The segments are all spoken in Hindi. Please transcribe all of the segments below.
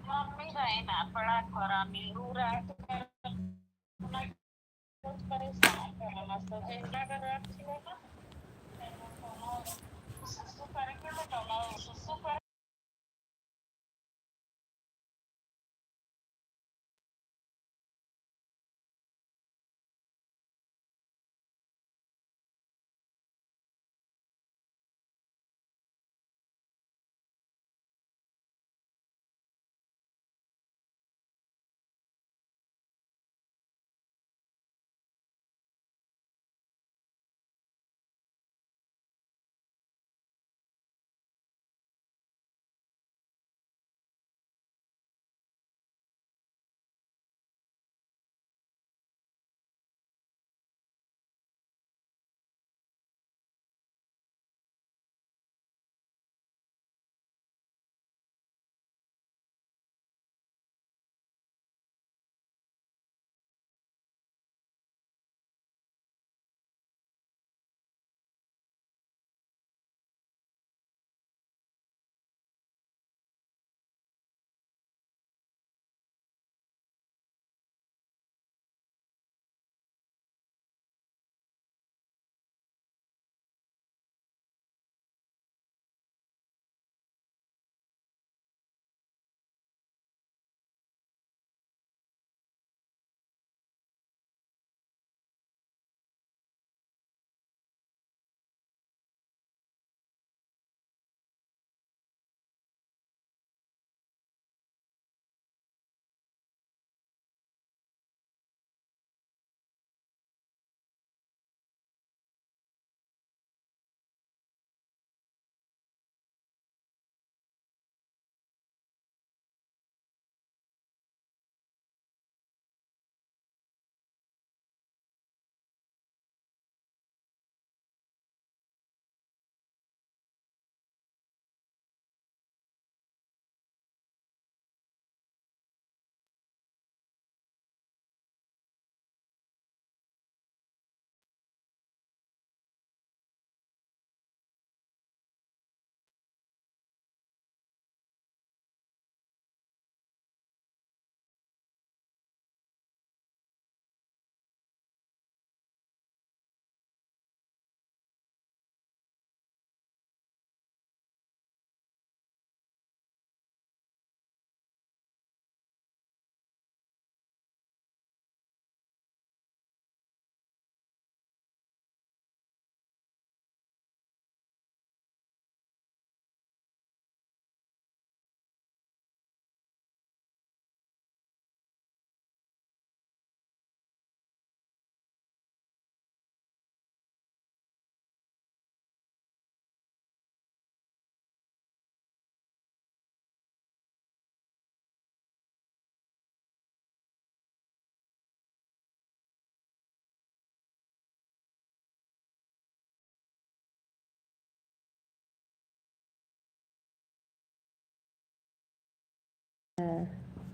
मम्मी रहे ना बड़ा खरा मिलू रात परेशान करला तो जिंदा कर रखी है ना सुसु करके बताओ सुसु कर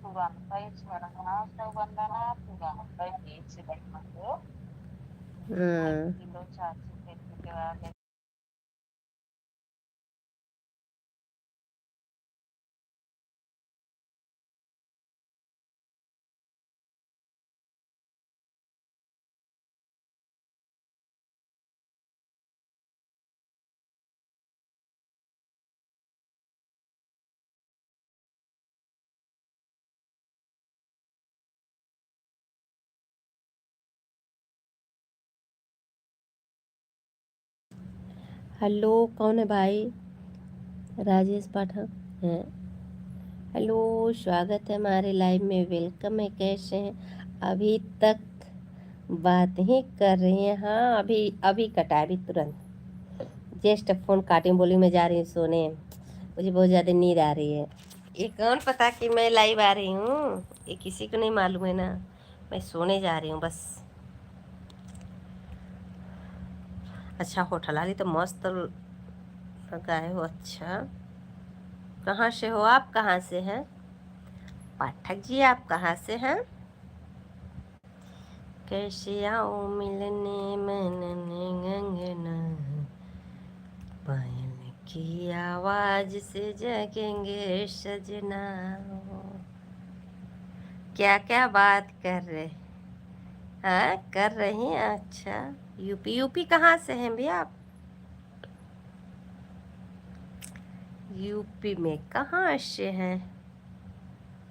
Tugantai sekarang saya bandara tugantai di sidang itu kilo caci ketika hello, कौन है भाई? राजेश पाठक हैं। हेलो, स्वागत है हमारे लाइव में, वेलकम है। कैसे हैं? अभी तक बात ही कर रही हैं? हाँ, अभी अभी कटा, अभी तुरंत जस्ट फ़ोन काटे, बोली मैं जा रही हूँ सोने, मुझे बहुत ज़्यादा नींद आ रही है। ये कौन पता कि मैं लाइव आ रही हूँ? ये किसी को नहीं मालूम है ना। मैं सोने जा रही हूँ बस। अच्छा, होटल वाली तो मस्त लगाए हो। अच्छा, कहाँ से हो आप? कहाँ से हैं पाठक जी? आप कहाँ से हैं? कैसे आओ मिलने मनने गंगना पायल की आवाज से जगेंगे सजना। क्या क्या बात कर रहे, हाँ कर रही हैं। अच्छा, यूपी यूपी कहाँ से हैं भैया आप? यूपी में कहाँ से हैं?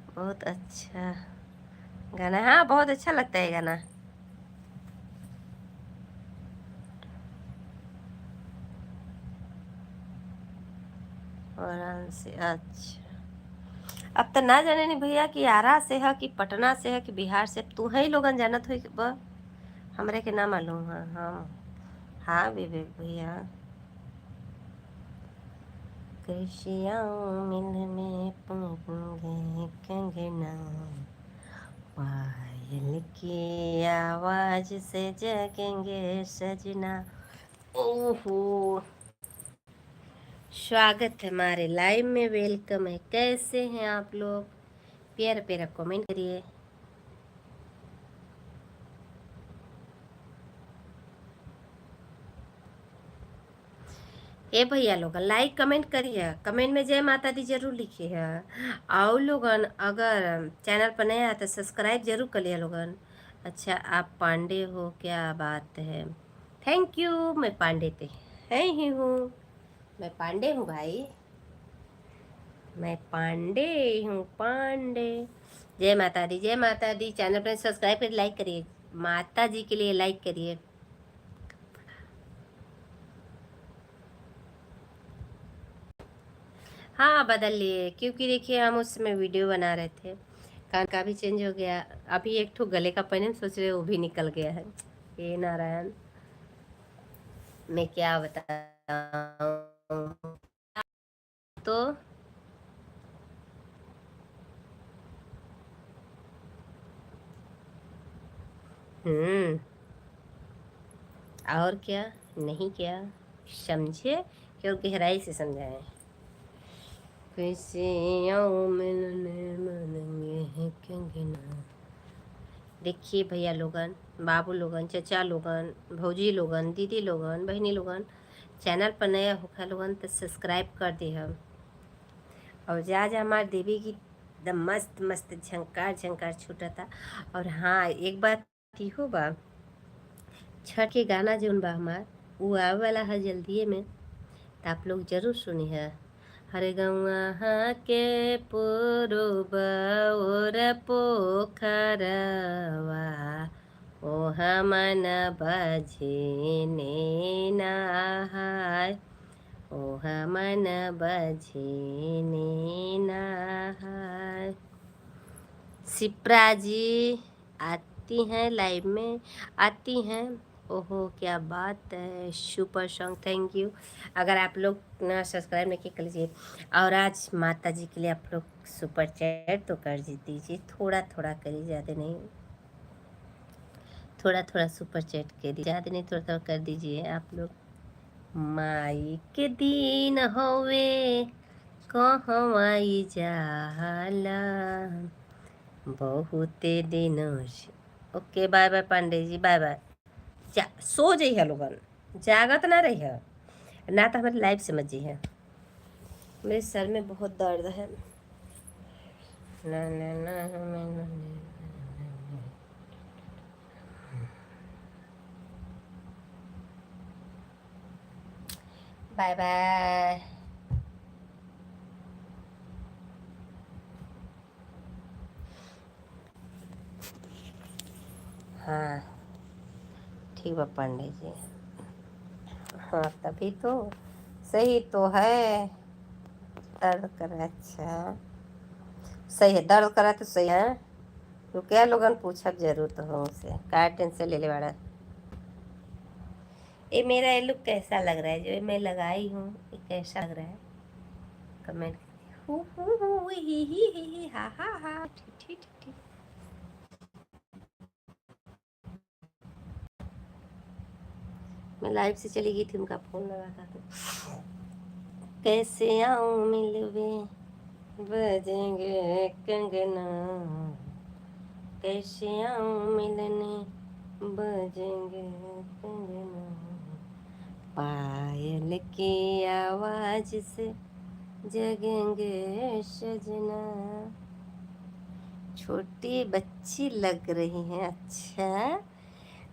बहुत अच्छा गाना, हाँ बहुत अच्छा लगता है गाना। वाराणसी, अच्छा। अब तो ना जाने नहीं भैया कि आरा से है कि पटना से है कि बिहार से, तू है ही लोगन जानत हुई ब हमरे के ना मालूम है। हाँ हाँ विवेक भैया। कृषियाँ मिलने पहुँच कंगना, पायल की आवाज से जगेंगे सजना। ओहो, स्वागत है हमारे लाइव में, वेलकम है। कैसे हैं आप लोग? प्यारा प्यारा कमेंट करिए। ए भैया लोगन लाइक कमेंट करिए, कमेंट में जय माता दी जरूर लिखिए। और लोगन अगर चैनल पर नया है तो सब्सक्राइब जरूर करिए लोगन। अच्छा, आप पांडे हो, क्या बात है, थैंक यू। मैं पांडे पे है ही हूँ, मैं पांडे हूँ भाई, मैं पांडे हूँ, पांडे। जय माता दी, जय माता दी। चैनल पर सब्सक्राइब करिए, लाइक करिए, माता जी के लिए लाइक करिए। हाँ बदल लिए, क्योंकि देखिए हम उस समय वीडियो बना रहे थे, कान का भी चेंज हो गया। अभी एक ठो गले का पहने सोच रहे वो भी निकल गया है। हे नारायण, मैं क्या बताऊं। तो हम्म, और क्या, नहीं क्या समझे, क्यों गहराई से समझाएं। खुशियों मिलने मिलेंगे हैं कंगना। देखिए भैया लोगन, बाबू लोगन, चचा लोगन, भौजी लोगन, दीदी लोगन, बहनी लोगन, चैनल पर नया होखा लोगन तो सब्सक्राइब कर दी हम। और जा जा हमारे देवी की एकदम मस्त मस्त झंकार झंकार छूटा था। और हाँ एक बात ठीक हो बा, छठ के गाना जौन बा हमार वो आवे वाला है जल्दीए में, तो आप लोग जरूर सुनी है। हरे गौआ के पुरुब और पोखरवा, ओहा मन बझने नहाय, ओहा मन बझने नहाय। शिप्रा जी आती हैं लाइव में, आती हैं। ओहो क्या बात है, सुपर सॉन्ग, थैंक यू। अगर आप लोग ना सब्सक्राइब नहीं किए कर लीजिए। और आज माता जी के लिए आप लोग सुपर चैट तो कर दीजिए, थोड़ा थोड़ा करिए, ज़्यादा नहीं, थोड़ा थोड़ा सुपर चैट करिए, ज़्यादा नहीं, थोड़ा थोड़ा कर दीजिए आप लोग। माई के दिन होवे कहवाई जाला, बहुते दिनों से। Okay bye bye Pandey ji, bye bye. जा सो जाइए लोगन, जागत ना रही है ना, तो हमारे लाइव समझ जाइए। मेरे सर में बहुत दर्द है। ना ना ना ना, बाय बाय। हाँ ठीक है पांडे जी, हाँ तभी तो सही तो है। दर्द करे, अच्छा सही है, दर्द करा तो सही है। तो क्या लोगन पूछब जरूर तो हमसे, क्या टेंशन ले ले बड़ा। ये मेरा ये लुक कैसा लग रहा है जो मैं लगाई हूँ, ये कैसा लग रहा है? कमेंट हु ही हा हा हा, ठीक ठीक ठीक। मैं लाइव से चली गई थी, उनका फोन लगा था तो कैसे आऊँ मिलवे, बजेंगे कंगना, कैसे आऊँ मिलने, बजेंगे कंगना, पायल की आवाज से जगेंगे सजना। छोटी बच्ची लग रही है। अच्छा,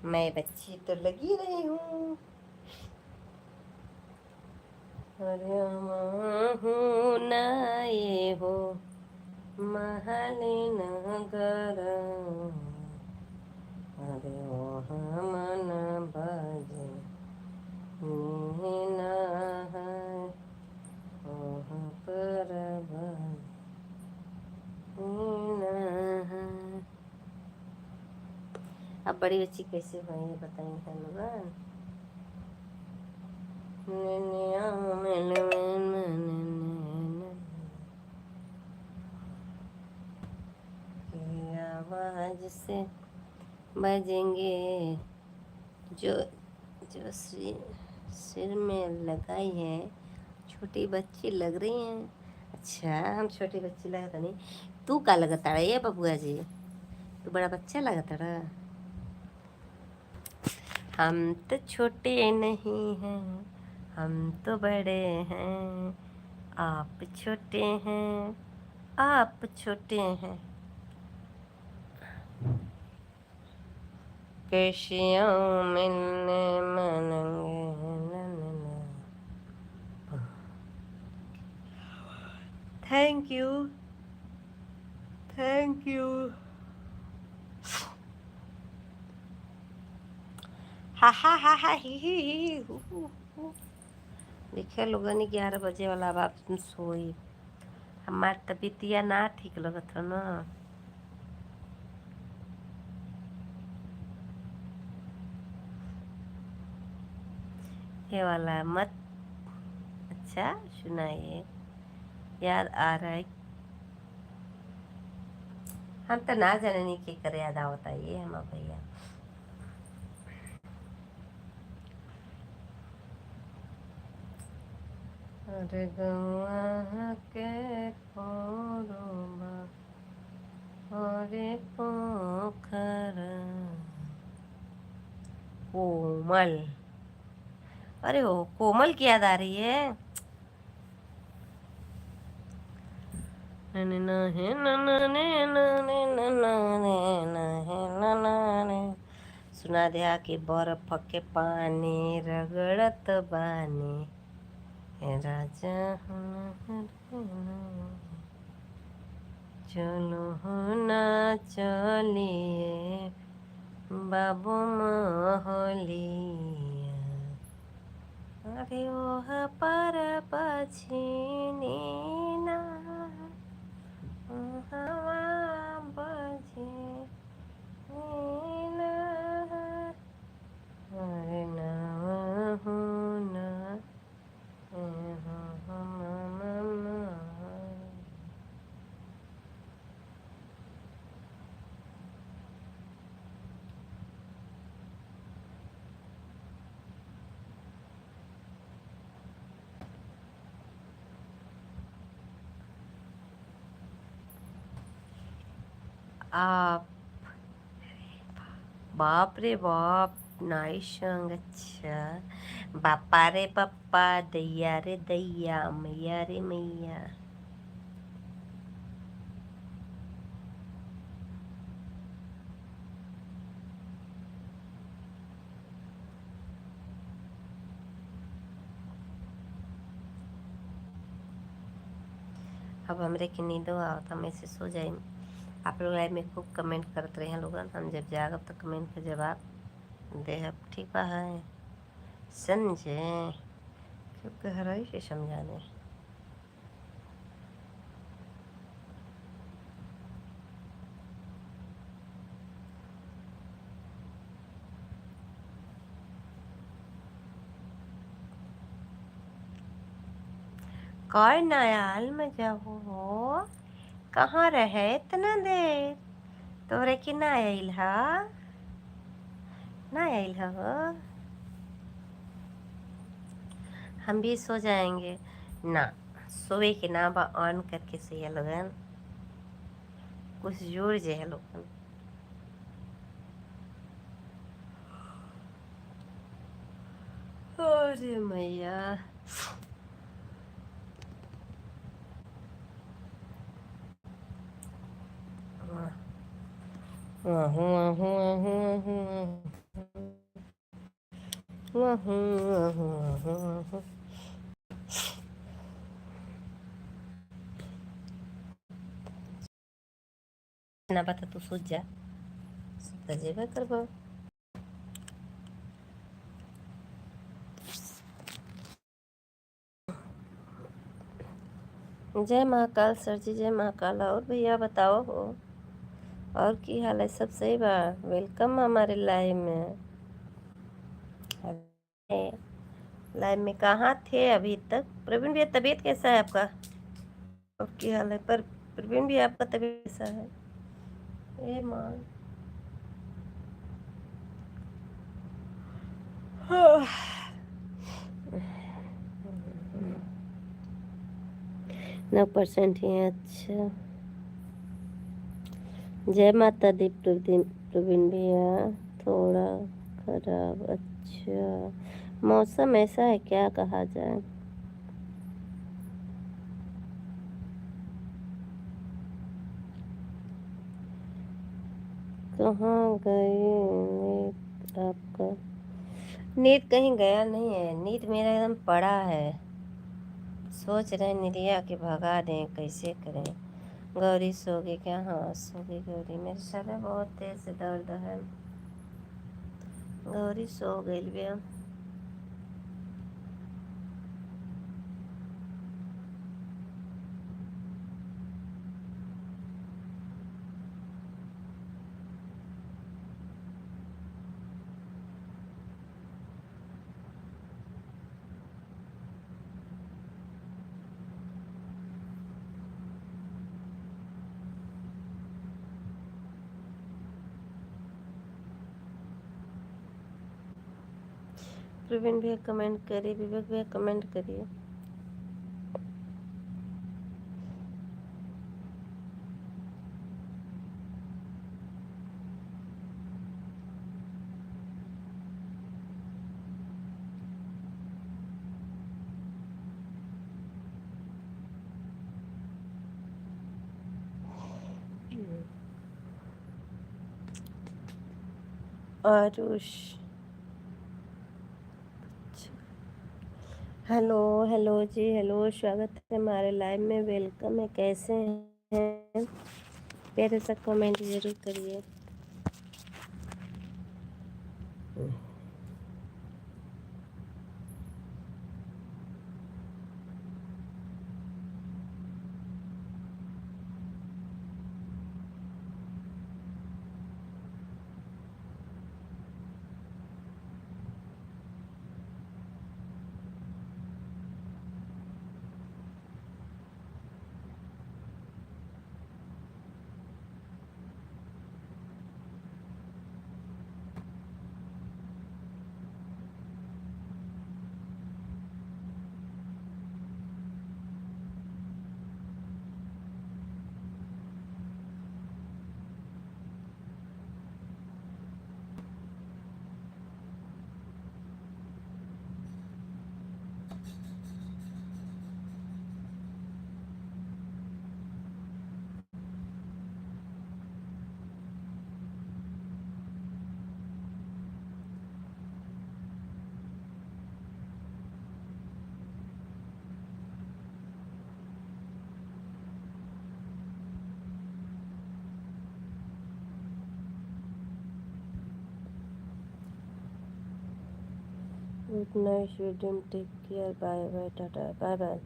मैं बच्ची तो लगी रही हूँ। अरे हूँ ना ये हो महल नगर, अरे वहाँ मन बजे नीना है, वहाँ पर नीना है। अब बड़ी बच्ची कैसे हुई ये बताइए लोग। आवाज से बजेंगे जो जो सिर में लगाई है। छोटी बच्ची लग रही है। अच्छा, हम छोटी बच्ची लगता नहीं। तू का लगता है ये बबुआ जी? तू बड़ा बच्चा लगता है। हम तो छोटे नहीं हैं, हम तो बड़े हैं। आप छोटे हैं, आप छोटे हैं। कैशियों मिलने मानेंगे। Thank you, thank you. हा हा हा हा ही हु, हु। देखिए लोगन 11 बजे वाला अब आप सोई। हमार तबीयतिया ना ठीक लगत हो ना। ये वाला मत। अच्छा सुनाइए, याद आ रहा है। हम तो ना जाने नहीं के करे याद आवता ये हम भैया। अरे गौआ के खोरोबा अरे पोखर कोमल। अरे हो कोमल की याद आ रही है। सुना दिया कि बर्फ के पानी रगड़त बानी राजा चलो ना चलिए बाबू मोहलिया। अरे ओह पर पछिनी ना हवा बजे नीना। अरे ना हूँ ना आप। बाप रे बाप, नाइस सॉन्ग। अच्छा, बापा रे पप्पा, दैया रे दैया, मैया रे मैया। अब हमरे के नींदो आवत, हम ऐसे सो जाए। आप लोग लाइव में खूब कमेंट करते रहे लोगन। हम जब जागब तो कमेंट के जवाब देहब। ठीक बा है, समझे? क्यों गहराई से समझाने। कौन नयाल में जाओ हो? कहाँ रहे इतना देर? तोरे की ना आइल हा? ना आइल हा हो? हम भी सो जाएंगे ना। सोए के ना बा ऑन करके सही लगन कुछ जोर जे है लोगन। अरे मैया, ना पता तू सोच जा, जेबे करबो। जय महाकाल सर जी, जय महाकाल। और भैया बताओ हो, और की हाल है? सब सही बा? वेलकम हमारे लाइव में। लाइव में कहाँ थे अभी तक? प्रवीण भैया तबीयत कैसा है आपका? और की हाल है? पर प्रवीण भैया आपका तबीयत कैसा है? ए माँ, नौ % ही है। अच्छा, जय माता दी प्रवीण भैया। थोड़ा खराब। अच्छा, मौसम ऐसा है, क्या कहा जाए। कहाँ गए नीट आपका? नीट कहीं गया नहीं है, नीट मेरा एकदम पड़ा है। सोच रहे निरिया के भगा दें, कैसे करें। गौरी सो गई क्या? हाँ सो गई गौरी। मेरे सर में बहुत तेज से दर्द है। गौरी सो गई भैया। प्रवीण भैया कमेंट करिए, विवेक भैया कमेंट करिए। आरुष, हेलो हेलो जी, हेलो, स्वागत है हमारे लाइव में, वेलकम है। कैसे हैं? प्यारे सा कमेंट जरूर करिए। Good night Sweden, take care, bye bye, tata, bye bye.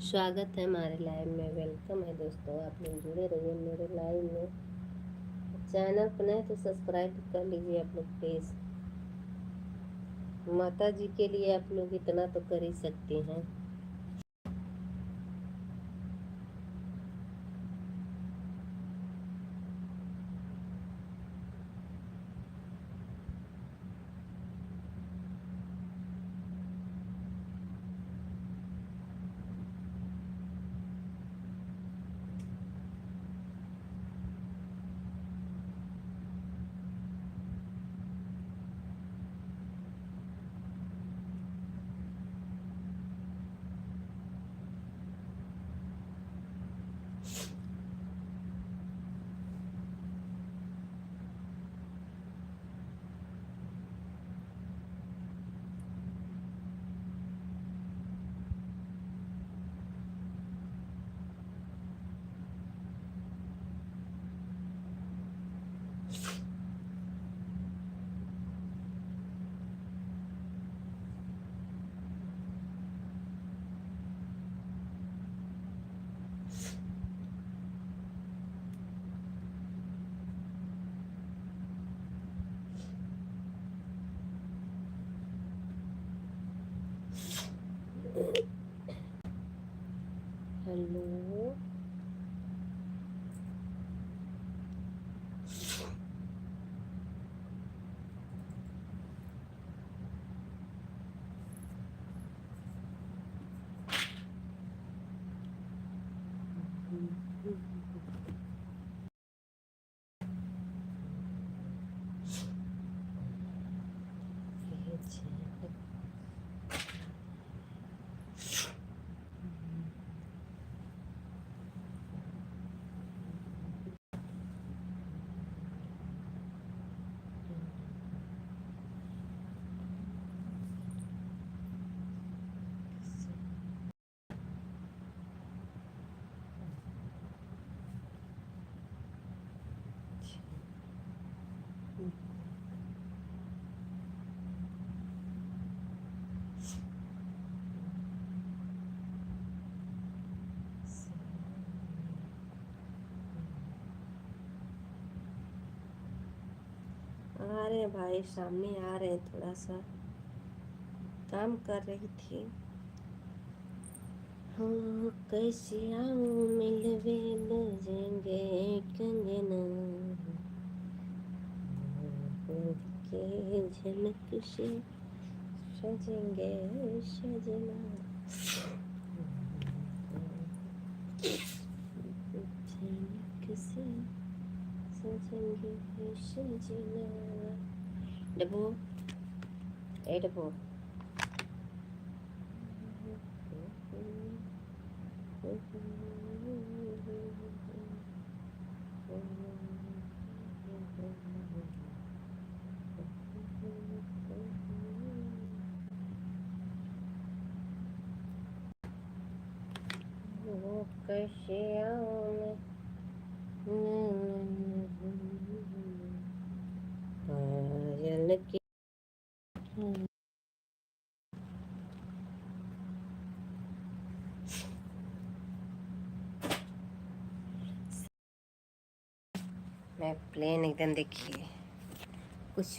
स्वागत है हमारे लाइव में, वेलकम है दोस्तों। आप लोग जुड़े रहिए मेरे लाइव में। चैनल पर नए तो सब्सक्राइब कर लीजिए आप लोग प्लीज़। माता जी के लिए आप लोग इतना तो कर ही सकते हैं। हेलो, आ रहे हैं भाई, सामने आ रहे हैं। थोड़ा सा काम कर रही थी। हाँ, कैसे आऊँ मिलवे बजेंगे कंगना के झनक से सजेंगे सजना, झनक से सजेंगे सजना। डब्बू, ए डब्बू, कैसे आऊँ पायल की। मैं प्लेन एकदम देखिए कुछ।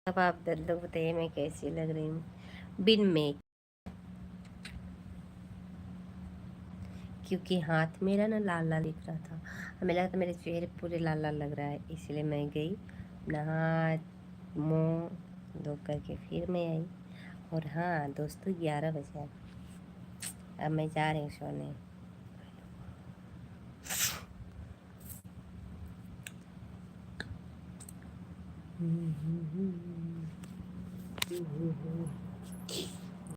अब आप लोग बताइए मैं कैसी लग रही हूँ बिन मेक, क्योंकि हाथ मेरा ना लाल लाल दिख रहा था। हमें लगा था मेरे चेहरे पूरे लाल लाल लग रहा है, इसलिए मैं गई नहा मुँह धो करके फिर मैं आई। और हाँ दोस्तों, 11 बजे अब मैं जा रही हूँ सोने।